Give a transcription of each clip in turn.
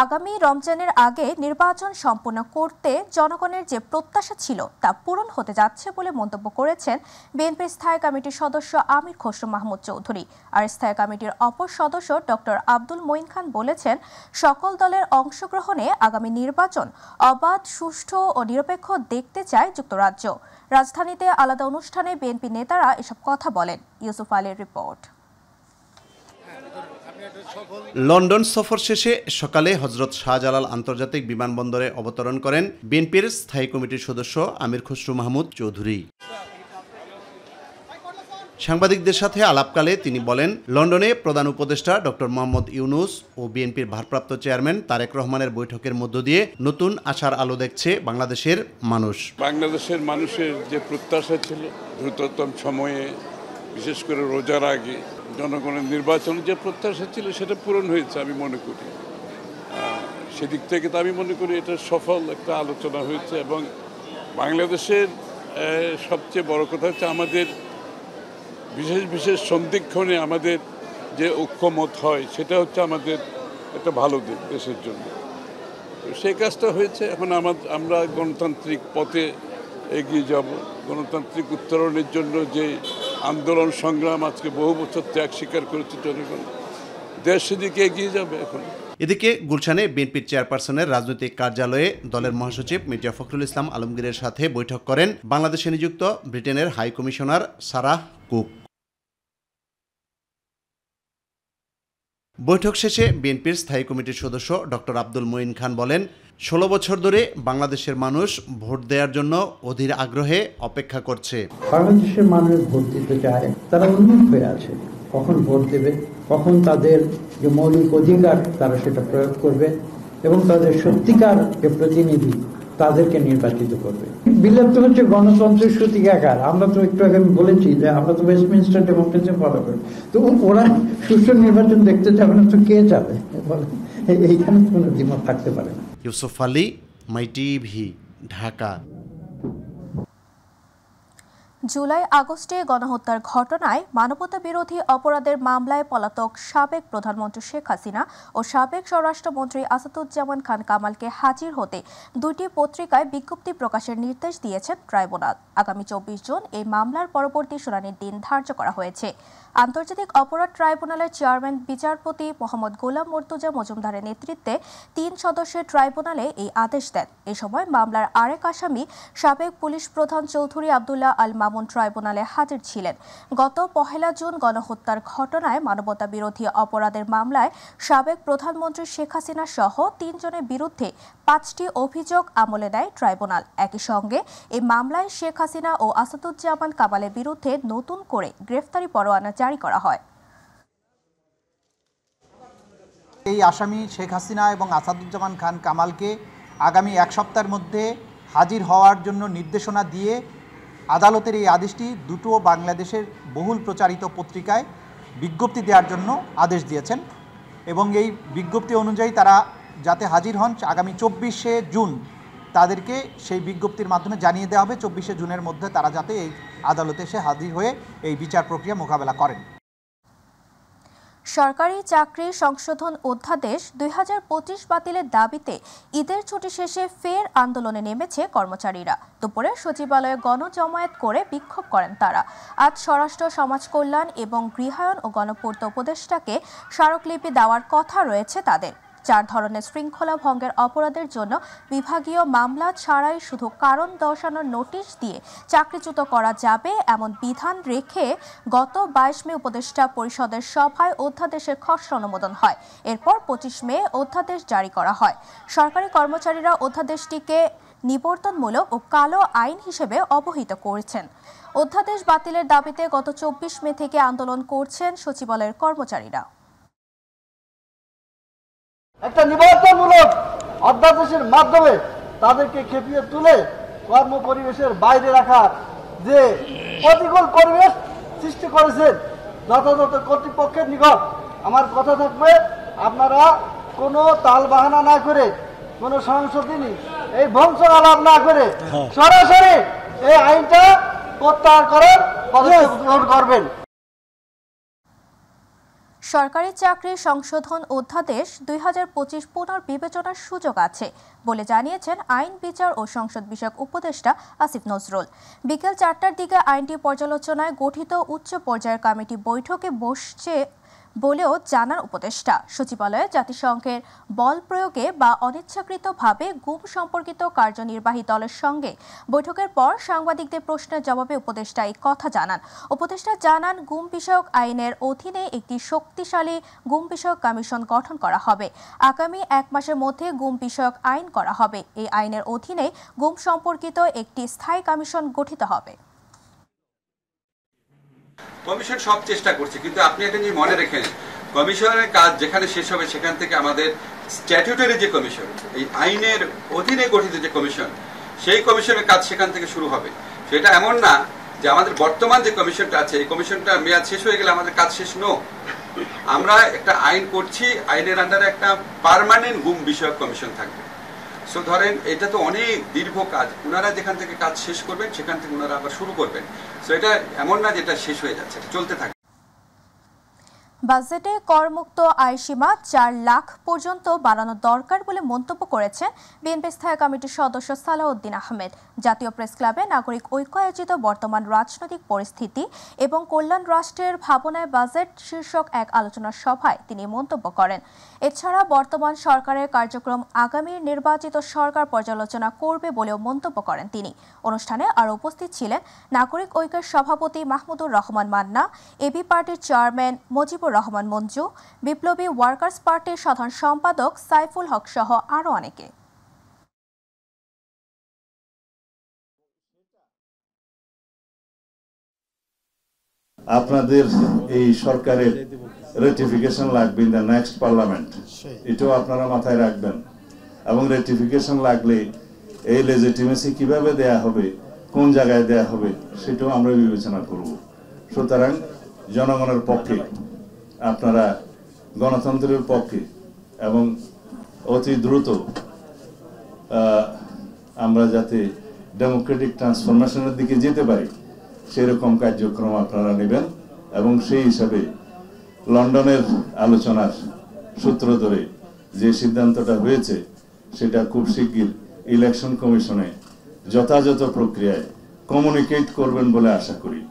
আগামী রমজানের আগে নির্বাচন সম্পন্ন করতে জনগণের যে প্রত্যাশা ছিল তা পূরণ হতে যাচ্ছে বলে মন্তব্য করেছেন বিএনপির স্থায়ী কমিটির সদস্য আমির খসরু মাহমুদ চৌধুরী। আর স্থায়ী কমিটির অপর সদস্য ডক্টর আব্দুল মঈন খান বলেছেন, সকল দলের অংশগ্রহণে আগামী নির্বাচন অবাধ, সুষ্ঠু ও নিরপেক্ষ দেখতে চায় যুক্তরাজ্য। রাজধানীতে আলাদা অনুষ্ঠানে বিএনপি নেতারা এসব কথা বলেন। ইউসুফ আলীর রিপোর্ট। লন্ডন সফর শেষে সকালে হযরত শাহজালাল আন্তর্জাতিক বিমানবন্দরে অবতরণ করেন বিএনপির স্থায়ী কমিটির সদস্য আমির খসরু মাহমুদ চৌধুরী। সাংবাদিকদের সাথে আলাপকালে তিনি বলেন, লন্ডনে প্রধান উপদেষ্টা ডক্টর মোহাম্মদ ইউনূস ও বিএনপির ভারপ্রাপ্ত চেয়ারম্যান তারেক রহমানের বৈঠকের মধ্য দিয়ে নতুন আশার আলো দেখছে বাংলাদেশের মানুষ। বাংলাদেশের মানুষের যে প্রত্যাশা ছিল দ্রুততম সময়ে, বিশেষ করে রোজার আগে জনগণের নির্বাচন যে প্রত্যাশা ছিল সেটা পূরণ হয়েছে আমি মনে করি। সেদিক থেকে তো আমি মনে করি এটা সফল একটা আলোচনা হয়েছে। এবং বাংলাদেশের সবচেয়ে বড় কথা হচ্ছে আমাদের বিশেষ বিশেষ সন্ধিক্ষণে আমাদের যে ঐক্যমত হয় সেটা হচ্ছে আমাদের একটা ভালো দিক দেশের জন্য। সেই কাজটা হয়েছে। এখন আমরা গণতান্ত্রিক পথে এগিয়ে যাব। গণতান্ত্রিক উত্তরণের জন্য যে আন্দোলন সংগ্রাম আজকে বহু বছর ত্যাগ স্বীকার করেছে জনগণ, দেশ সেদিকে এগিয়ে যাবে। এখন এদিকে গুলশানে বিএনপির চেয়ারপারসনের রাজনৈতিক কার্যালয়ে দলের মহাসচিব মির্জা ফখরুল ইসলাম আলমগীরের সাথে বৈঠক করেন বাংলাদেশে নিযুক্ত ব্রিটেনের হাই কমিশনার সারাহ কুক। বৈঠক শেষে বিএনপির স্থায়ী কমিটির সদস্য ডক্টর আব্দুল মঈন খান বলেন, 16 বছর ধরে বাংলাদেশের মানুষ ভোট দেওয়ার জন্য অধীর আগ্রহে অপেক্ষা করছে। বাংলাদেশের মানুষ ভোট দিতে চায়, তারা উন্মুখ হয়ে আছে কখন ভোট দেবে, কখন তাদের যে মৌলিক অধিকার তারা সেটা প্রয়োগ করবে এবং তাদের সত্যিকার যে প্রতিনিধি তাদেরকে নির্বাচিত করবে। বিলেপ্ত হচ্ছে গণতন্ত্রের সূতিকাগার। আমরা তো একটু আগে বলেছি যে আমরা তো ওয়েস্টমিনস্টার ডেমোক্রেসি ফলো করি, তো ওরা সুষ্ঠু নির্বাচন দেখতে যাবে না তো কে যাবে? এইখানে তো কোনো দ্বিমত থাকতে পারে না। ইউসুফ আলী, মাই টিভি, ঢাকা। জুলাই আগস্টে গণহত্যার ঘটনায় মানবতা বিরোধী অপরাধের মামলায় পলাতক সাবেক প্রধানমন্ত্রী শেখ হাসিনা ও সাবেক স্বরাষ্ট্রমন্ত্রী আসাদুজ্জামান খান কামালকে হাজির হতে দুইটি পত্রিকায় বিজ্ঞপ্তি প্রকাশের নির্দেশ দিয়েছেন ট্রাইব্যুনাল। আগামী 24 জুন এই মামলার পরবর্তী শুনানির দিন ধার্য করা হয়েছে। আন্তর্জাতিক অপরাধ ট্রাইব্যুনালের চেয়ারম্যান বিচারপতি মোহাম্মদ গোলাম মর্তুজা মজুমদারের নেতৃত্বে 3 সদস্যের ট্রাইব্যুনালে এই আদেশ দেন। এ সময় মামলার আরেক আসামি সাবেক পুলিশ প্রধান চৌধুরী আব্দুল্লাহ আল মামুন ট্রাইব্যুনালে হাজির ছিলেন। গত 1 জুন গণহত্যার ঘটনায় মানবতা বিরোধী অপরাধের মামলায় সাবেক প্রধানমন্ত্রী শেখ হাসিনা সহ 3 জনের বিরুদ্ধে 5টি অভিযোগ আমলে নেয় ট্রাইব্যুনাল। একই সঙ্গে এই মামলায় শেখ হাসিনা ও আসাদুজ্জামান কামালের বিরুদ্ধে নতুন করে গ্রেফতারি পরোয়ানা জারি করা হয়। এই আসামি শেখ হাসিনা এবং আসাদুজ্জামান খান কামালকে আগামী 1 সপ্তাহের মধ্যে হাজির হওয়ার জন্য নির্দেশনা দিয়ে আদালতের এই আদেশটি দুটো বাংলাদেশের বহুল প্রচারিত পত্রিকায় বিজ্ঞপ্তি দেওয়ার জন্য আদেশ দিয়েছেন এবং এই বিজ্ঞপ্তি অনুযায়ী তারা যাতে হাজির হন আগামী 24শে জুন তাদেরকে সেই বিজ্ঞপ্তির মাধ্যমে জানিয়ে দেওয়া হবে 24শে জুনের মধ্যে তারা যাতে এই আদালতে এসে হাজির হয়ে এই বিচার প্রক্রিয়া মোকাবেলা করেন। সরকারি চাকরি সংশোধন অধ্যাদেশ 2025 বাতিলের দাবিতে ঈদের ছুটি শেষে ফের আন্দোলনে নেমেছে কর্মচারীরা। দুপুরে সচিবালয়ে গণজমায়েত করে বিক্ষোভ করেন তারা। আজ স্বরাষ্ট্র, সমাজ কল্যাণ এবং গৃহায়ন ও গণপূর্ত উপদেষ্টাকে স্মারকলিপি দেওয়ার কথা রয়েছে তাদের। 4 ধরনের শৃঙ্খলা ভঙ্গের অপরাধের জন্য বিভাগীয় মামলা ছাড়াই শুধু কারণ দর্শানোর নোটিশ দিয়ে চাকরিচ্যুত করা যাবে এমন বিধান রেখে গত 22 মে উপদেষ্টা পরিষদের সভায় অধ্যাদেশের খসড়া অনুমোদন হয়। এরপর 25 মে অধ্যাদেশ জারি করা হয়। সরকারি কর্মচারীরা অধ্যাদেশটিকে নিবর্তনমূলক ও কালো আইন হিসেবে অবহিত করেছেন। অধ্যাদেশ বাতিলের দাবিতে গত 24 মে থেকে আন্দোলন করছেন সচিবালয়ের কর্মচারীরা। একটা নিবর্তনমূলক অধ্যাদেশের মাধ্যমে তাদেরকে খেপিয়ে তুলে কর্ম পরিবেশের বাইরে রাখার যে প্রতিকূল পরিবেশ সৃষ্টি করেছেন যথাযথ কর্তৃপক্ষের নিকট আমার কথা থাকবে, আপনারা কোনো তাল বাহানা না করে, কোনো সংশোধনী এই বংশ আলাপ না করে সরাসরি এই আইনটা প্রত্যাহার করার পদক্ষেপ গ্রহণ করবেন। সরকারি চাকরি সংশোধন অধ্যাদেশ 2025 পুনর্বিবেচনার সুযোগ আছে বলে জানিয়েছেন আইন বিচার ও সংসদ বিষয়ক উপদেষ্টা আসিফ নজরুল। বিকেল 4টার দিকে আইনটি পর্যালোচনায় গঠিত উচ্চ পর্যায়ের কমিটি বৈঠকে বসছে বলেও জানান উপদেষ্টা। সচিবালয়ে জাতিসংঘের বল প্রয়োগে বা অনিচ্ছাকৃতভাবে গুম সম্পর্কিত কার্যনির্বাহী দলের সঙ্গে বৈঠকের পর সাংবাদিকদের প্রশ্নের জবাবে উপদেষ্টা এই কথা জানান। উপদেষ্টা জানান, গুম বিষয়ক আইনের অধীনে একটি শক্তিশালী গুম বিষয়ক কমিশন গঠন করা হবে। আগামী 1 মাসের মধ্যে গুম বিষয়ক আইন করা হবে। এই আইনের অধীনে গুম সম্পর্কিত একটি স্থায়ী কমিশন গঠিত হবে। কমিশন সব চেষ্টা করছে, কিন্তু আপনি একটা জিনিস মনে রেখেন, কমিশনের কাজ যেখানে শেষ হবে সেখান থেকে আমাদের স্ট্যাটিউটরি যে কমিশন, এই আইনের অধীনে গঠিত যে কমিশন, সেই কমিশনের কাজ সেখান থেকে শুরু হবে। সেটা এমন না যে আমাদের বর্তমান যে কমিশনটা আছে এই কমিশনটা মেয়াদ শেষ হয়ে গেলে আমাদের কাজ শেষ। আমরা একটা আইন করছি, আইনের আন্ডারে একটা পার্মানেন্ট গুম বিষয়ক কমিশন থাকবে। সো ধরেন এটা তো অনেক দীর্ঘ কাজ, ওনারা যেখান থেকে কাজ শেষ করবেন সেখান থেকে ওনারা আবার শুরু করবেন। সো এটা এমন না যে এটা শেষ হয়ে যাচ্ছে, চলতে থাকে। বাজেটে করমুক্ত আয়সীমা 4 লাখ পর্যন্ত বাড়ানো দরকার বলে মন্তব্য করেছেন বিএনপি স্থায়ী কমিটির সদস্য সালাউদ্দিন আহমেদ। জাতীয় প্রেস ক্লাবে নাগরিক ঐক্য আয়োজিত বর্তমান রাজনৈতিক পরিস্থিতি এবং কল্যাণ রাষ্ট্রের ভাবনায় বাজেট শীর্ষক এক আলোচনা সভায় তিনি মন্তব্য করেন। এছাড়া বর্তমান সরকারের কার্যক্রম আগামীর নির্বাচিত সরকার পর্যালোচনা করবে বলেও মন্তব্য করেন তিনি। অনুষ্ঠানে আরও উপস্থিত ছিলেন নাগরিক ঐক্যের সভাপতি মাহমুদুর রহমান মান্না, এবি পার্টির চেয়ারম্যান মুজিবুর রহমান মঞ্জু, বিপ্লবী ওয়ার্কার্স পার্টির সাধারণ সম্পাদক সাইফুল হক সহ আরও অনেকে। আপনাদের এই সরকারের রেটিফিকেশন লাগবে ইন দ্য নেক্সট পার্লামেন্ট, এটাও আপনারা মাথায় রাখবেন। এবং রেটিফিকেশন লাগলে এই লেজিটিমেসি কিভাবে দেয়া হবে, কোন জায়গায় দেয়া হবে, সেটাও আমরা বিবেচনা করব। সুতরাং জনগণের পক্ষে, আপনারা গণতন্ত্রের পক্ষে এবং অতি দ্রুত আমরা যাতে ডেমোক্রেটিক ট্রান্সফরমেশনের দিকে যেতে পারি সেরকম কার্যক্রম আপনারা নেবেন। এবং সেই হিসাবে লন্ডনের আলোচনার সূত্র ধরে যে সিদ্ধান্তটা হয়েছে সেটা খুব শিগগির ইলেকশন কমিশনে যথাযথ প্রক্রিয়ায় কমিউনিকেট করবেন বলে আশা করি।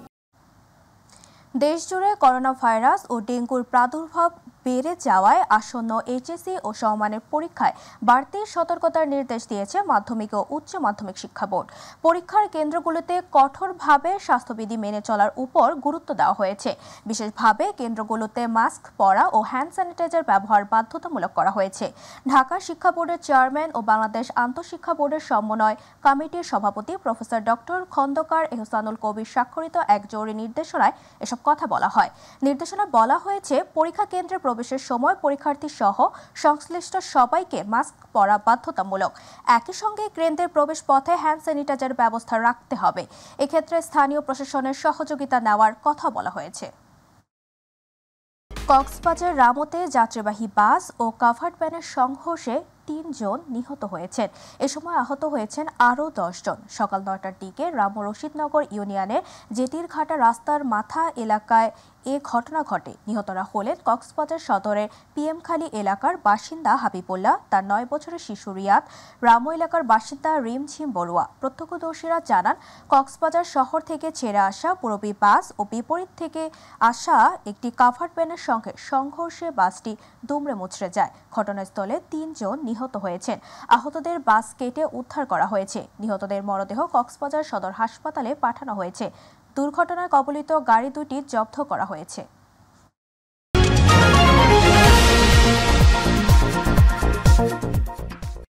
দেশজুড়ে করোনা ভাইরাস ও ডেঙ্গুর প্রাদুর্ভাব বেড়ে যাওয়ায় আসন্ন এইচএসসি ও সমমানের পরীক্ষায় বাড়তি সতর্কতার নির্দেশ দিয়েছে মাধ্যমিক ও উচ্চ মাধ্যমিক শিক্ষা বোর্ড। পরীক্ষার কেন্দ্রগুলোতে কঠোরভাবে স্বাস্থ্যবিধি মেনে চলার উপর গুরুত্ব দেওয়া হয়েছে। বিশেষভাবে কেন্দ্রগুলোতে মাস্ক পরা ও হ্যান্ড স্যানিটাইজার ব্যবহার বাধ্যতামূলক করা হয়েছে। ঢাকা শিক্ষা বোর্ডের চেয়ারম্যান ও বাংলাদেশ আন্তঃশিক্ষা বোর্ডের সমন্বয় কমিটির সভাপতি প্রফেসর ডক্টর খন্দকার এহসানুল কবির স্বাক্ষরিত এক জরুরি নির্দেশনায় এসব কথা বলা হয়। নির্দেশনা বলা হয়েছে, পরীক্ষা কেন্দ্রে প্রবেশের সময় পরীক্ষার্থী সহ সংশ্লিষ্ট সবাইকে মাস্ক পরা বাধ্যতামূলক। একই সঙ্গে কেন্দ্রের প্রবেশ পথে হ্যান্ড স্যানিটাইজার ব্যবস্থা রাখতে হবে। এক্ষেত্রে স্থানীয় প্রশাসনের সহযোগিতা নেওয়ার কথা বলা হয়েছে। কক্সবাজার রামুতে যাত্রীবাহী বাস ও কাভার্ড ভ্যানের সংঘর্ষে 3 জন নিহত হয়েছেন। এ সময় আহত হয়েছেন আরও 10 জন। সকাল 9টার দিকে রামু রশিদনগর ইউনিয়নের জেটিরঘাটা রাস্তার মাথা এলাকায় এ ঘটনা ঘটে। নিহতরা হলেন কক্সবাজার সদরের পিএমখালী এলাকার বাসিন্দা হাবিবুল্লাহ, তার 9 বছরের শিশু রিয়াদ, রামু এলাকার বাসিন্দা রিমঝিম বড়ুয়া। প্রত্যক্ষদর্শীরা জানান, কক্সবাজার শহর থেকে ছেড়ে আসা পূরবী বাস ও বিপরীত থেকে আসা একটি কাভার্ড ভ্যানের সঙ্গে সংঘর্ষে বাসটি দুমড়ে মুচড়ে যায়। ঘটনাস্থলে 3 জন নিহত হয়েছেন। আহতদের বাস কেটে উদ্ধার করা হয়েছে। নিহতদের মরদেহ কক্সবাজার সদর হাসপাতালে পাঠানো হয়েছে। দুর্ঘটনায় কবলিত গাড়ি দুটি জব্দ করা হয়েছে।